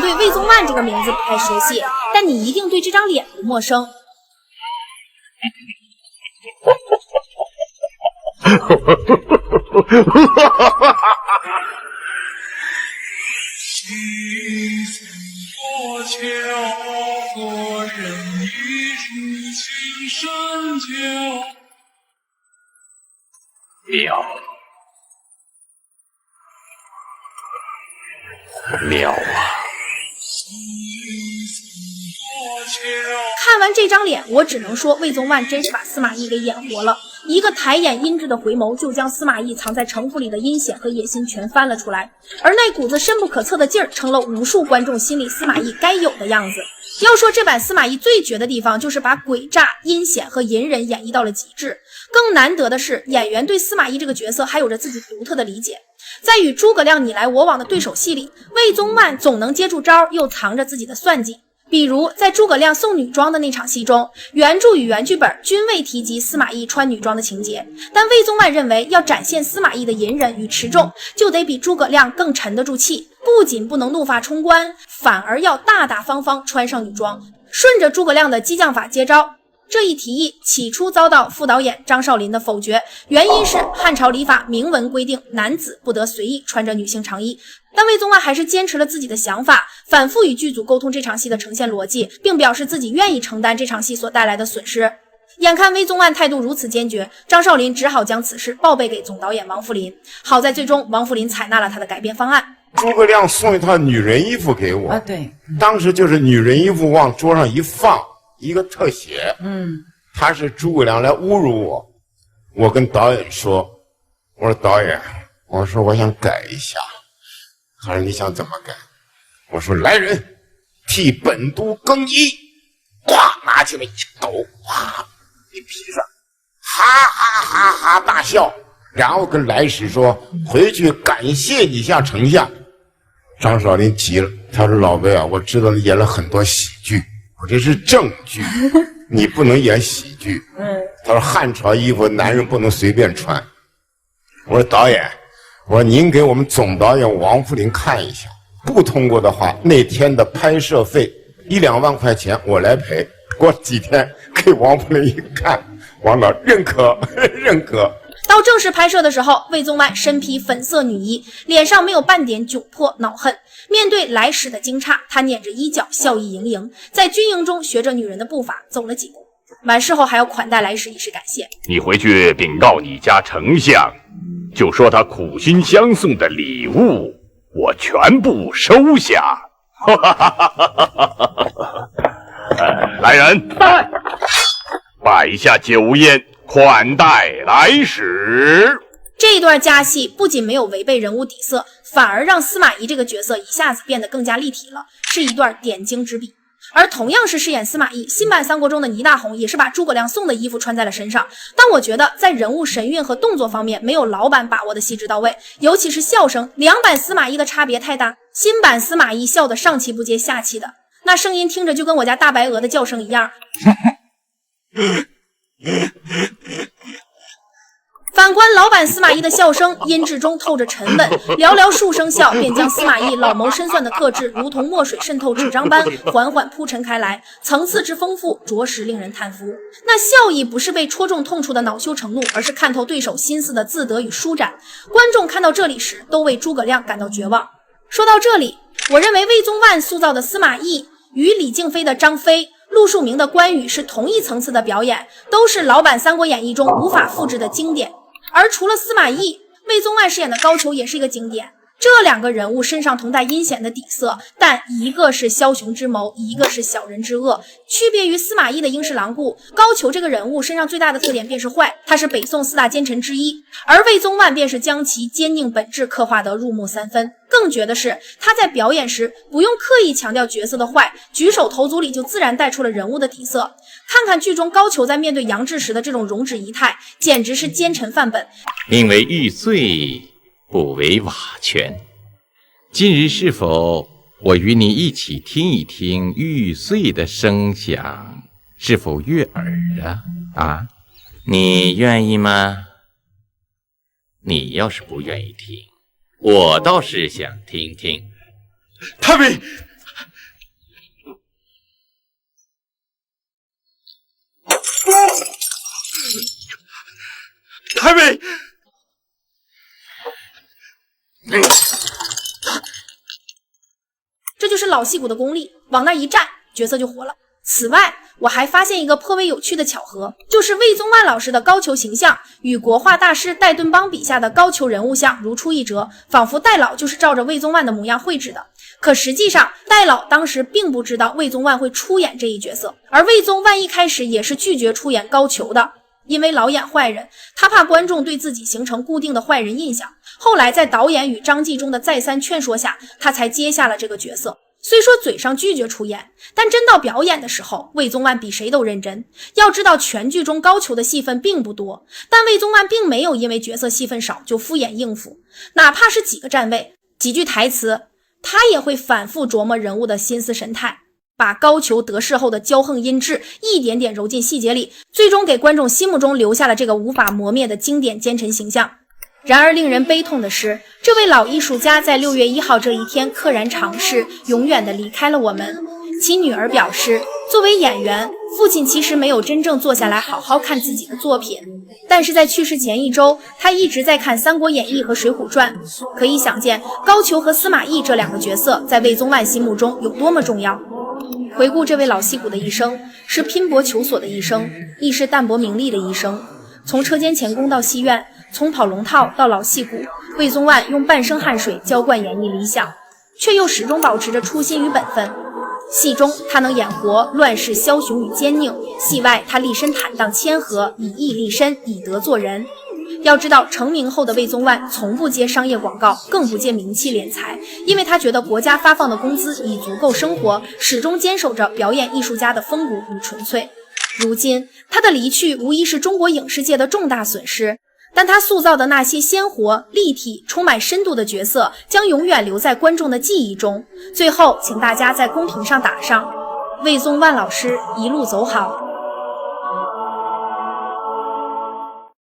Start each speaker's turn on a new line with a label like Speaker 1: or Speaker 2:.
Speaker 1: 对魏宗万这个名字不太熟悉，但你一定对这张脸不陌生。
Speaker 2: 过桥，何人一出青山脚？
Speaker 3: 妙啊！
Speaker 1: 看完这张脸，我只能说魏宗万真是把司马懿给演活了。一个抬眼阴鸷的回眸，就将司马懿藏在城府里的阴险和野心全翻了出来，而那股子深不可测的劲儿，成了无数观众心里司马懿该有的样子。要说这版司马懿最绝的地方，就是把诡诈、阴险和隐忍演绎到了极致。更难得的是，演员对司马懿这个角色还有着自己独特的理解。在与诸葛亮你来我往的对手戏里，魏宗万总能接住招，又藏着自己的算计。比如在诸葛亮送女装的那场戏中，原著与原剧本均未提及司马懿穿女装的情节，但魏宗万认为要展现司马懿的隐忍与持重，就得比诸葛亮更沉得住气，不仅不能怒发冲冠，反而要大大方方穿上女装，顺着诸葛亮的激将法接招。这一提议起初遭到副导演张少林的否决，原因是汉朝礼法明文规定男子不得随意穿着女性长衣，但魏宗万还是坚持了自己的想法，反复与剧组沟通这场戏的呈现逻辑，并表示自己愿意承担这场戏所带来的损失。眼看魏宗万态度如此坚决，张少林只好将此事报备给总导演王扶林。好在最终王扶林采纳了他的改编方案。
Speaker 4: 诸葛亮送一套女人衣服给我啊，对，当时就是女人衣服往桌上一放，一个特写，他是诸葛亮来侮辱我，我跟导演说，我说导演，我说我想改一下，他说你想怎么改？我说来人，替本都更衣，咵拿起来一抖，哇一披上，哈哈哈哈大笑，然后跟来使说回去感谢一下丞相。张少林急了，他说老魏啊，我知道你演了很多喜剧，我这是正剧，你不能演喜剧。他说汉朝衣服男人不能随便穿。我说导演，我说您给我们总导演王扶林看一下，不通过的话，那天的拍摄费1-2万块钱我来赔。过几天给王扶林一看，王导认可认可。
Speaker 1: 到正式拍摄的时候，魏宗万身披粉色女衣，脸上没有半点窘迫恼恨。面对来使的惊诧，他捻着衣角，笑意盈盈，在军营中学着女人的步伐走了几步。完事后还要款待来使以示感谢。
Speaker 3: 你回去禀告你家丞相，就说他苦心相送的礼物，我全部收下。来人，摆下酒宴，款待来使。
Speaker 1: 这一段加戏不仅没有违背人物底色，反而让司马懿这个角色一下子变得更加立体了，是一段点睛之笔。而同样是饰演司马懿，新版三国中的倪大红也是把诸葛亮送的衣服穿在了身上，但我觉得在人物神韵和动作方面没有老版把握的细致到位，尤其是笑声，两版司马懿的差别太大。新版司马懿笑得上气不接下气的，那声音听着就跟我家大白鹅的叫声一样。反观老版司马懿的笑声，音质中透着沉稳，寥寥数声笑便将司马懿老谋深算的特质如同墨水渗透纸张般缓缓铺陈开来，层次之丰富着实令人叹服。那笑意不是被戳中痛处的恼羞成怒，而是看透对手心思的自得与舒展。观众看到这里时都为诸葛亮感到绝望。说到这里，我认为魏宗万塑造的司马懿与李静飞的张飞、陆树铭的关羽是同一层次的表演，都是老版《三国演义》中无法复制的经典。而除了司马懿，魏宗万饰演的高俅也是一个经典。这两个人物身上同带阴险的底色，但一个是枭雄之谋，一个是小人之恶。区别于司马懿的英式狼顾，高俅这个人物身上最大的特点便是坏，他是北宋4大奸臣之一，而魏宗万便是将其坚硬本质刻画得入木三分。更绝的是，他在表演时不用刻意强调角色的坏，举手投足里就自然带出了人物的底色。看看剧中高俅在面对杨志时的这种容止仪态，简直是奸臣范本。
Speaker 5: 宁为玉碎，不为瓦全。今日是否我与你一起听一听玉碎的声响，是否悦耳啊？你愿意吗？你要是不愿意听，我倒是想听听。
Speaker 6: 太尉，
Speaker 1: 这就是老戏骨的功力，往那一站，角色就活了。此外，我还发现一个颇为有趣的巧合，就是魏宗万老师的高俅形象与国画大师戴顿邦笔下的高俅人物像如出一辙，仿佛戴老就是照着魏宗万的模样绘制的。可实际上，戴老当时并不知道魏宗万会出演这一角色，而魏宗万一开始也是拒绝出演高俅的，因为老演坏人，他怕观众对自己形成固定的坏人印象。后来在导演与张纪中的再三劝说下，他才接下了这个角色。虽说嘴上拒绝出演，但真到表演的时候，魏宗万比谁都认真。要知道全剧中高俅的戏份并不多，但魏宗万并没有因为角色戏份少就敷衍应付，哪怕是几个站位、几句台词，他也会反复琢磨人物的心思神态，把高俅得势后的骄横阴鸷一点点揉进细节里，最终给观众心目中留下了这个无法磨灭的经典奸臣形象。然而令人悲痛的是，这位老艺术家在6月1号这一天溘然长逝，永远的离开了我们。其女儿表示，作为演员，父亲其实没有真正坐下来好好看自己的作品，但是在去世前1周，他一直在看《三国演义》和《水浒传》。可以想见，高俅和司马懿这2个角色在魏宗万心目中有多么重要。回顾这位老戏骨的一生，是拼搏求索的一生，亦是淡泊名利的一生。从车间钳工到戏院，从跑龙套到老戏骨，魏宗万用半生汗水浇灌演艺理想，却又始终保持着初心与本分。戏中他能演活乱世枭雄与奸佞，戏外他立身坦荡谦和，以义立身，以德做人。要知道，成名后的魏宗万从不接商业广告，更不接名气敛财，因为他觉得国家发放的工资已足够生活，始终坚守着表演艺术家的风骨与纯粹。如今他的离去无疑是中国影视界的重大损失，但他塑造的那些鲜活、立体、充满深度的角色将永远留在观众的记忆中。最后请大家在公屏上打上魏宗万老师一路走好。